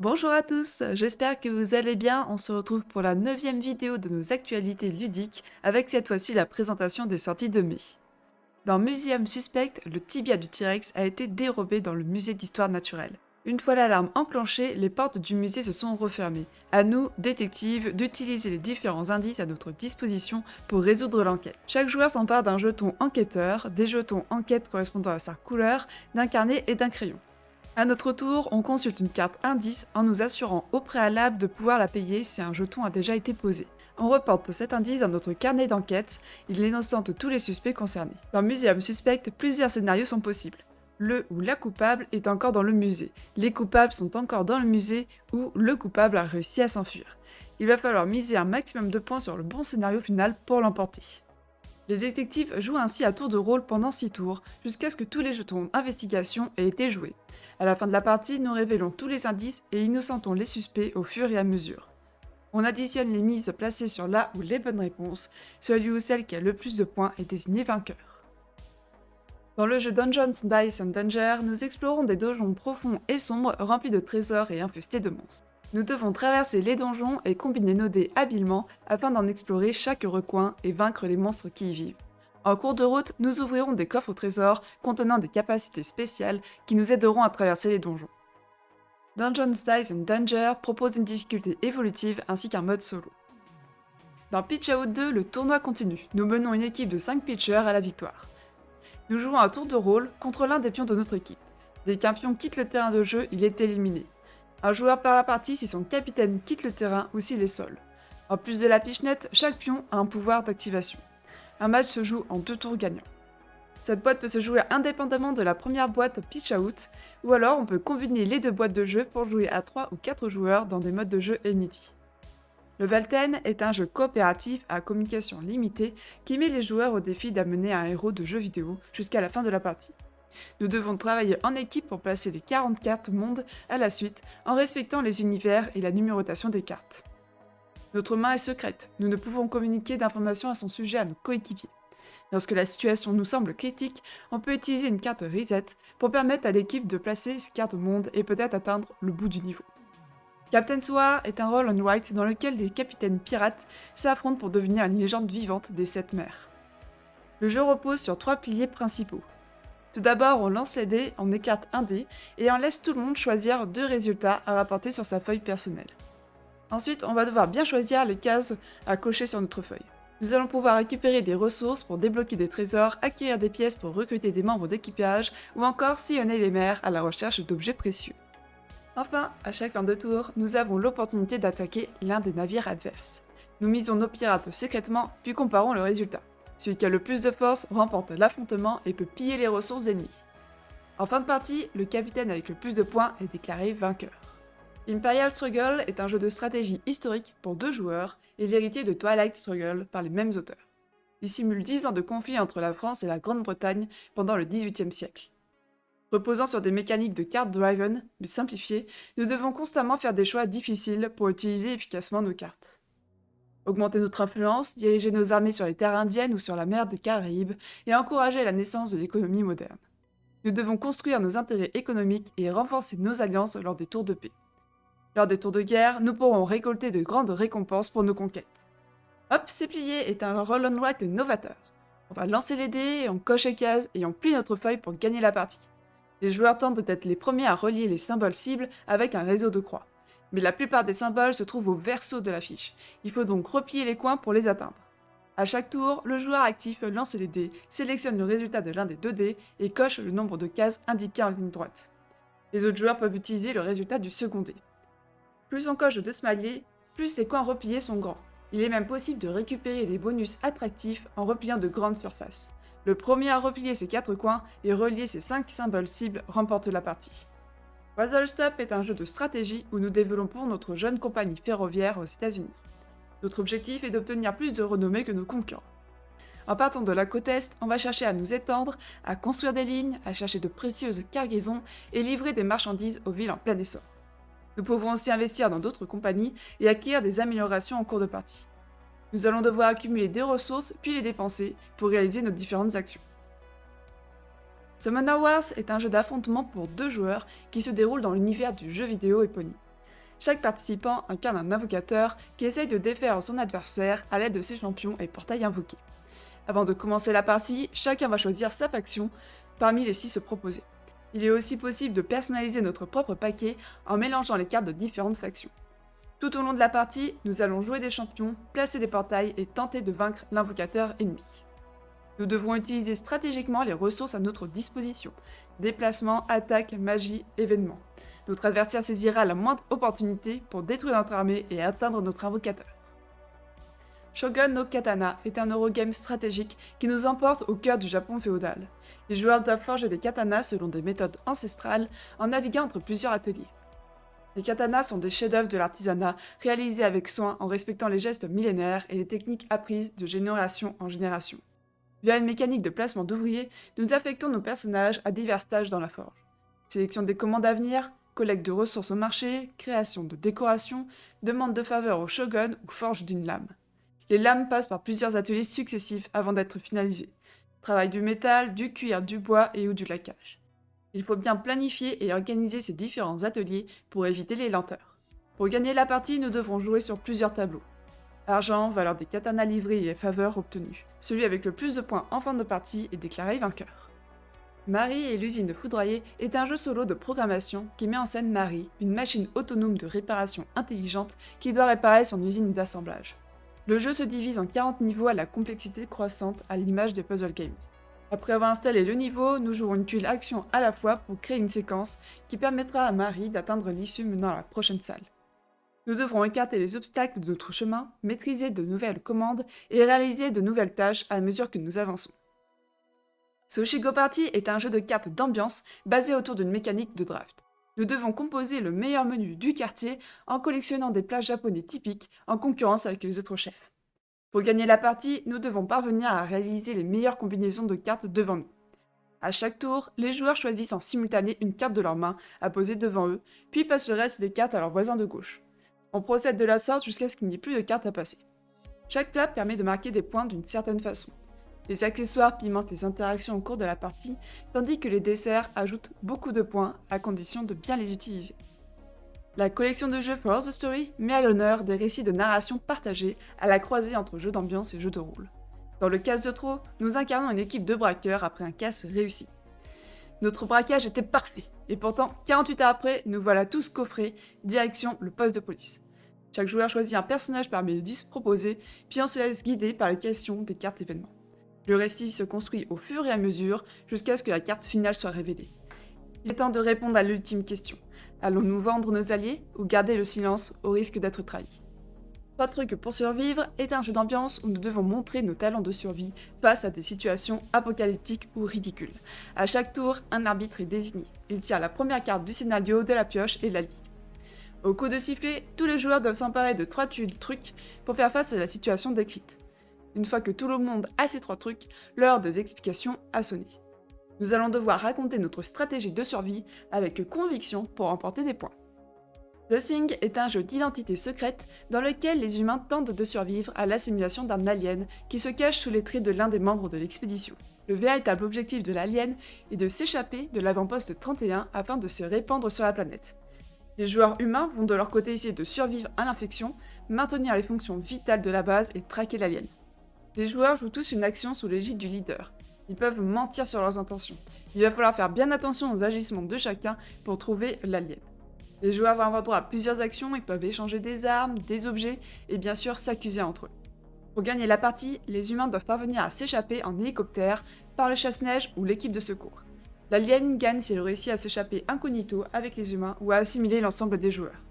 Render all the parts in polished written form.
Bonjour à tous, j'espère que vous allez bien. On se retrouve pour la 9e vidéo de nos actualités ludiques, avec cette fois-ci la présentation des sorties de mai. Dans Museum Suspect, le tibia du T-Rex a été dérobé dans le musée d'histoire naturelle. Une fois l'alarme enclenchée, les portes du musée se sont refermées. À nous, détectives, d'utiliser les différents indices à notre disposition pour résoudre l'enquête. Chaque joueur s'empare d'un jeton enquêteur, des jetons enquête correspondant à sa couleur, d'un carnet et d'un crayon. À notre tour, on consulte une carte indice en nous assurant au préalable de pouvoir la payer si un jeton a déjà été posé. On reporte cet indice dans notre carnet d'enquête, il innocente tous les suspects concernés. Dans Museum Suspect, plusieurs scénarios sont possibles. Le ou la coupable est encore dans le musée, les coupables sont encore dans le musée ou le coupable a réussi à s'enfuir. Il va falloir miser un maximum de points sur le bon scénario final pour l'emporter. Les détectives jouent ainsi à tour de rôle pendant 6 tours, jusqu'à ce que tous les jetons d'investigation aient été joués. À la fin de la partie, nous révélons tous les indices et innocentons les suspects au fur et à mesure. On additionne les mises placées sur la ou les bonnes réponses, celui ou celle qui a le plus de points est désigné vainqueur. Dans le jeu Dungeons, Dice and Danger, nous explorons des donjons profonds et sombres remplis de trésors et infestés de monstres. Nous devons traverser les donjons et combiner nos dés habilement afin d'en explorer chaque recoin et vaincre les monstres qui y vivent. En cours de route, nous ouvrirons des coffres au trésor contenant des capacités spéciales qui nous aideront à traverser les donjons. Dungeons, Dice and Danger propose une difficulté évolutive ainsi qu'un mode solo. Dans Pitch Out 2, le tournoi continue. Nous menons une équipe de 5 pitchers à la victoire. Nous jouons un tour de rôle contre l'un des pions de notre équipe. Dès qu'un pion quitte le terrain de jeu, il est éliminé. Un joueur perd la partie si son capitaine quitte le terrain ou s'il est seul. En plus de la pichenette, chaque pion a un pouvoir d'activation. Un match se joue en 2 tours gagnants. Cette boîte peut se jouer indépendamment de la première boîte Pitch Out, ou alors on peut combiner les 2 boîtes de jeu pour jouer à 3 ou 4 joueurs dans des modes de jeu inédits. Level 10 est un jeu coopératif à communication limitée qui met les joueurs au défi d'amener un héros de jeu vidéo jusqu'à la fin de la partie. Nous devons travailler en équipe pour placer les 40 cartes monde à la suite en respectant les univers et la numérotation des cartes. Notre main est secrète, nous ne pouvons communiquer d'informations à son sujet à nos coéquipiers. Lorsque la situation nous semble critique, on peut utiliser une carte reset pour permettre à l'équipe de placer ses cartes monde et peut-être atteindre le bout du niveau. Captain's War est un roll on write dans lequel des capitaines pirates s'affrontent pour devenir une légende vivante des 7 mers. Le jeu repose sur 3 piliers principaux. Tout d'abord, on lance les dés, on écarte un dé et on laisse tout le monde choisir 2 résultats à rapporter sur sa feuille personnelle. Ensuite, on va devoir bien choisir les cases à cocher sur notre feuille. Nous allons pouvoir récupérer des ressources pour débloquer des trésors, acquérir des pièces pour recruter des membres d'équipage ou encore sillonner les mers à la recherche d'objets précieux. Enfin, à chaque fin de tour, nous avons l'opportunité d'attaquer l'un des navires adverses. Nous misons nos pirates secrètement, puis comparons le résultat. Celui qui a le plus de force remporte l'affrontement et peut piller les ressources ennemies. En fin de partie, le capitaine avec le plus de points est déclaré vainqueur. Imperial Struggle est un jeu de stratégie historique pour 2 joueurs et l'héritier de Twilight Struggle par les mêmes auteurs. Il simule 10 ans de conflit entre la France et la Grande-Bretagne pendant le XVIIIe siècle. Reposant sur des mécaniques de card driven, mais simplifiées, nous devons constamment faire des choix difficiles pour utiliser efficacement nos cartes. Augmenter notre influence, diriger nos armées sur les terres indiennes ou sur la mer des Caraïbes et encourager la naissance de l'économie moderne. Nous devons construire nos intérêts économiques et renforcer nos alliances lors des tours de paix. Lors des tours de guerre, nous pourrons récolter de grandes récompenses pour nos conquêtes. Hop, c'est plié est un roll on write novateur. On va lancer les dés, on coche les cases et on plie notre feuille pour gagner la partie. Les joueurs tentent d'être les premiers à relier les symboles cibles avec un réseau de croix. Mais la plupart des symboles se trouvent au verso de la fiche. Il faut donc replier les coins pour les atteindre. À chaque tour, le joueur actif lance les dés, sélectionne le résultat de l'un des 2 dés et coche le nombre de cases indiquées en ligne droite. Les autres joueurs peuvent utiliser le résultat du second dé. Plus on coche de smileys, plus les coins repliés sont grands. Il est même possible de récupérer des bonus attractifs en repliant de grandes surfaces. Le premier à replier ses 4 coins et relier ses 5 symboles cibles remporte la partie. Puzzle Stop est un jeu de stratégie où nous développons notre jeune compagnie ferroviaire aux États-Unis. Notre objectif est d'obtenir plus de renommée que nos concurrents. En partant de la côte Est, on va chercher à nous étendre, à construire des lignes, à chercher de précieuses cargaisons et livrer des marchandises aux villes en plein essor. Nous pouvons aussi investir dans d'autres compagnies et acquérir des améliorations en cours de partie. Nous allons devoir accumuler des ressources puis les dépenser pour réaliser nos différentes actions. Summoner Wars est un jeu d'affrontement pour 2 joueurs qui se déroule dans l'univers du jeu vidéo éponyme. Chaque participant incarne un invocateur qui essaye de défaire son adversaire à l'aide de ses champions et portails invoqués. Avant de commencer la partie, chacun va choisir sa faction parmi les 6 proposées. Il est aussi possible de personnaliser notre propre paquet en mélangeant les cartes de différentes factions. Tout au long de la partie, nous allons jouer des champions, placer des portails et tenter de vaincre l'invocateur ennemi. Nous devrons utiliser stratégiquement les ressources à notre disposition. Déplacement, attaque, magie, événements. Notre adversaire saisira la moindre opportunité pour détruire notre armée et atteindre notre invocateur. Shogun no Katana est un Eurogame stratégique qui nous emporte au cœur du Japon féodal. Les joueurs doivent forger des katanas selon des méthodes ancestrales en naviguant entre plusieurs ateliers. Les katanas sont des chefs-d'œuvre de l'artisanat réalisés avec soin en respectant les gestes millénaires et les techniques apprises de génération en génération. Via une mécanique de placement d'ouvriers, nous affectons nos personnages à divers stages dans la forge. Sélection des commandes à venir, collecte de ressources au marché, création de décorations, demande de faveur au shogun ou forge d'une lame. Les lames passent par plusieurs ateliers successifs avant d'être finalisées. Travail du métal, du cuir, du bois et ou du laquage. Il faut bien planifier et organiser ces différents ateliers pour éviter les lenteurs. Pour gagner la partie, nous devrons jouer sur plusieurs tableaux. Argent, valeur des katanas livrés et faveurs obtenues. Celui avec le plus de points en fin de partie est déclaré vainqueur. Marie et l'usine de foudroyer est un jeu solo de programmation qui met en scène Marie, une machine autonome de réparation intelligente qui doit réparer son usine d'assemblage. Le jeu se divise en 40 niveaux à la complexité croissante à l'image des puzzle games. Après avoir installé le niveau, nous jouons une tuile action à la fois pour créer une séquence qui permettra à Marie d'atteindre l'issue menant à la prochaine salle. Nous devrons écarter les obstacles de notre chemin, maîtriser de nouvelles commandes et réaliser de nouvelles tâches à mesure que nous avançons. Sushigo Party est un jeu de cartes d'ambiance basé autour d'une mécanique de draft. Nous devons composer le meilleur menu du quartier en collectionnant des plats japonais typiques en concurrence avec les autres chefs. Pour gagner la partie, nous devons parvenir à réaliser les meilleures combinaisons de cartes devant nous. À chaque tour, les joueurs choisissent en simultané une carte de leur main à poser devant eux, puis passent le reste des cartes à leurs voisins de gauche. On procède de la sorte jusqu'à ce qu'il n'y ait plus de cartes à passer. Chaque plat permet de marquer des points d'une certaine façon. Les accessoires pimentent les interactions au cours de la partie, tandis que les desserts ajoutent beaucoup de points à condition de bien les utiliser. La collection de jeux For the Story met à l'honneur des récits de narration partagés à la croisée entre jeux d'ambiance et jeux de rôle. Dans le casse de trop, nous incarnons une équipe de braqueurs après un casse réussi. Notre braquage était parfait, et pourtant, 48 heures après, nous voilà tous coffrés, direction le poste de police. Chaque joueur choisit un personnage parmi les 10 proposés, puis on se laisse guider par les questions des cartes événements. Le récit se construit au fur et à mesure, jusqu'à ce que la carte finale soit révélée. Il est temps de répondre à l'ultime question. Allons-nous vendre nos alliés ou garder le silence au risque d'être trahis? 3 trucs pour survivre est un jeu d'ambiance où nous devons montrer nos talents de survie face à des situations apocalyptiques ou ridicules. À chaque tour, un arbitre est désigné. Il tire la première carte du scénario de la pioche et la lit. Au coup de sifflet, tous les joueurs doivent s'emparer de 3 tuiles trucs pour faire face à la situation décrite. Une fois que tout le monde a ces 3 trucs, l'heure des explications a sonné. Nous allons devoir raconter notre stratégie de survie avec conviction pour remporter des points. The Thing est un jeu d'identité secrète dans lequel les humains tentent de survivre à l'assimilation d'un alien qui se cache sous les traits de l'un des membres de l'expédition. Le véritable objectif de l'alien est de s'échapper de l'avant-poste 31 afin de se répandre sur la planète. Les joueurs humains vont de leur côté essayer de survivre à l'infection, maintenir les fonctions vitales de la base et traquer l'alien. Les joueurs jouent tous une action sous l'égide du leader. Ils peuvent mentir sur leurs intentions. Il va falloir faire bien attention aux agissements de chacun pour trouver l'alien. Les joueurs vont avoir droit à plusieurs actions, ils peuvent échanger des armes, des objets et bien sûr s'accuser entre eux. Pour gagner la partie, les humains doivent parvenir à s'échapper en hélicoptère, par le chasse-neige ou l'équipe de secours. L'alien gagne s'il réussit à s'échapper incognito avec les humains ou à assimiler l'ensemble des joueurs.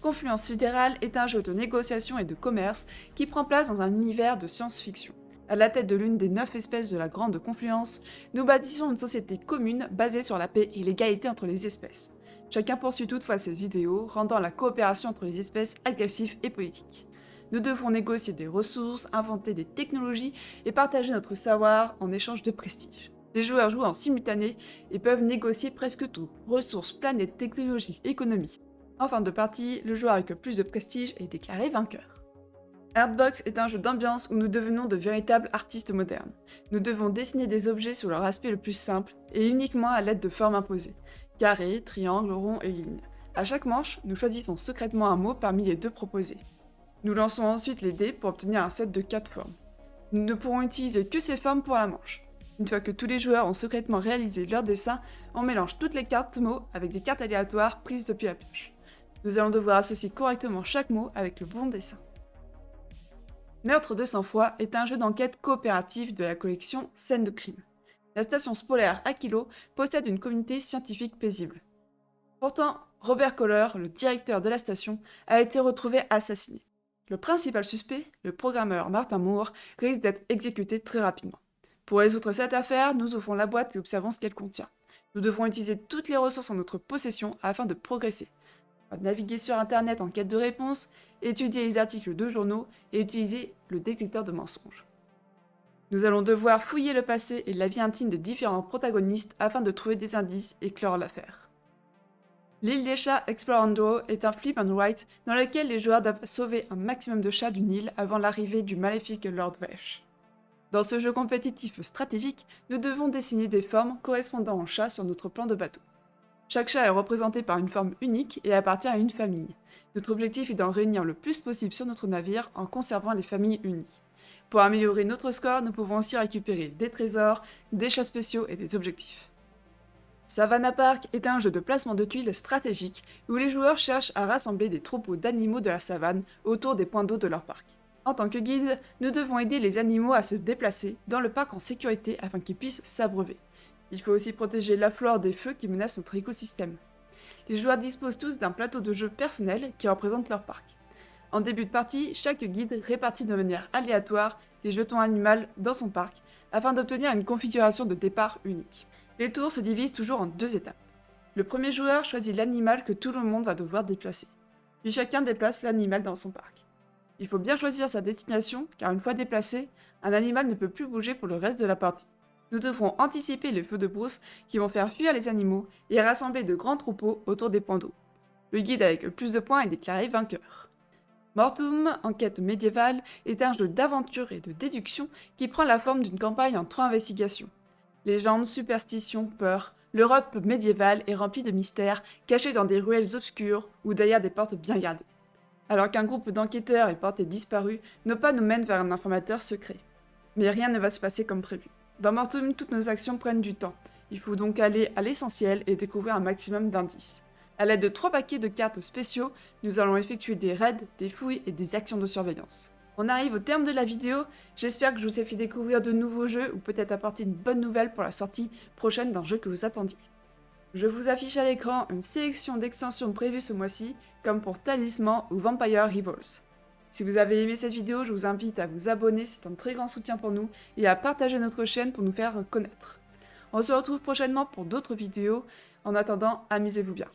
Confluence Sidérale est un jeu de négociation et de commerce qui prend place dans un univers de science-fiction. À la tête de l'une des 9 espèces de la Grande Confluence, nous bâtissons une société commune basée sur la paix et l'égalité entre les espèces. Chacun poursuit toutefois ses idéaux, rendant la coopération entre les espèces agressive et politique. Nous devons négocier des ressources, inventer des technologies et partager notre savoir en échange de prestige. Les joueurs jouent en simultané et peuvent négocier presque tout, ressources, planètes, technologies, économie. En fin de partie, le joueur avec le plus de prestige est déclaré vainqueur. Artbox est un jeu d'ambiance où nous devenons de véritables artistes modernes. Nous devons dessiner des objets sous leur aspect le plus simple et uniquement à l'aide de formes imposées. Carrés, triangles, ronds et lignes. À chaque manche, nous choisissons secrètement un mot parmi les 2 proposés. Nous lançons ensuite les dés pour obtenir un set de 4 formes. Nous ne pourrons utiliser que ces formes pour la manche. Une fois que tous les joueurs ont secrètement réalisé leur dessin, on mélange toutes les cartes mots avec des cartes aléatoires prises depuis la pioche. Nous allons devoir associer correctement chaque mot avec le bon dessin. Meurtre de sang-froid est un jeu d'enquête coopérative de la collection Scènes de crime. La station spolaire Aquilo possède une communauté scientifique paisible. Pourtant, Robert Kohler, le directeur de la station, a été retrouvé assassiné. Le principal suspect, le programmeur Martin Moore, risque d'être exécuté très rapidement. Pour résoudre cette affaire, nous ouvrons la boîte et observons ce qu'elle contient. Nous devrons utiliser toutes les ressources en notre possession afin de progresser. On va naviguer sur internet en quête de réponses, étudier les articles de journaux et utiliser le détecteur de mensonges. Nous allons devoir fouiller le passé et la vie intime des différents protagonistes afin de trouver des indices et clore l'affaire. L'île des chats Explore and Draw est un flip and write dans lequel les joueurs doivent sauver un maximum de chats d'une île avant l'arrivée du maléfique Lord Vesh. Dans ce jeu compétitif stratégique, nous devons dessiner des formes correspondant aux chats sur notre plan de bateau. Chaque chat est représenté par une forme unique et appartient à une famille. Notre objectif est d'en réunir le plus possible sur notre navire en conservant les familles unies. Pour améliorer notre score, nous pouvons aussi récupérer des trésors, des chats spéciaux et des objectifs. Savannah Park est un jeu de placement de tuiles stratégique où les joueurs cherchent à rassembler des troupeaux d'animaux de la savane autour des points d'eau de leur parc. En tant que guide, nous devons aider les animaux à se déplacer dans le parc en sécurité afin qu'ils puissent s'abreuver. Il faut aussi protéger la flore des feux qui menacent notre écosystème. Les joueurs disposent tous d'un plateau de jeu personnel qui représente leur parc. En début de partie, chaque guide répartit de manière aléatoire les jetons animaux dans son parc afin d'obtenir une configuration de départ unique. Les tours se divisent toujours en 2 étapes. Le premier joueur choisit l'animal que tout le monde va devoir déplacer. Puis chacun déplace l'animal dans son parc. Il faut bien choisir sa destination car une fois déplacé, un animal ne peut plus bouger pour le reste de la partie. Nous devrons anticiper les feux de brousse qui vont faire fuir les animaux et rassembler de grands troupeaux autour des points d'eau. Le guide avec le plus de points est déclaré vainqueur. Mortum, enquête médiévale, est un jeu d'aventure et de déduction qui prend la forme d'une campagne en 3 investigations. Légendes, superstitions, peurs, l'Europe médiévale est remplie de mystères cachés dans des ruelles obscures ou derrière des portes bien gardées. Alors qu'un groupe d'enquêteurs est porté disparu, nos pas nous mènent vers un informateur secret. Mais rien ne va se passer comme prévu. Dans Mortum, toutes nos actions prennent du temps. Il faut donc aller à l'essentiel et découvrir un maximum d'indices. À l'aide de 3 paquets de cartes spéciaux, nous allons effectuer des raids, des fouilles et des actions de surveillance. On arrive au terme de la vidéo, j'espère que je vous ai fait découvrir de nouveaux jeux ou peut-être apporter une bonne nouvelle pour la sortie prochaine d'un jeu que vous attendiez. Je vous affiche à l'écran une sélection d'extensions prévues ce mois-ci, comme pour Talisman ou Vampire Rivals. Si vous avez aimé cette vidéo, je vous invite à vous abonner, c'est un très grand soutien pour nous, et à partager notre chaîne pour nous faire connaître. On se retrouve prochainement pour d'autres vidéos. En attendant, amusez-vous bien.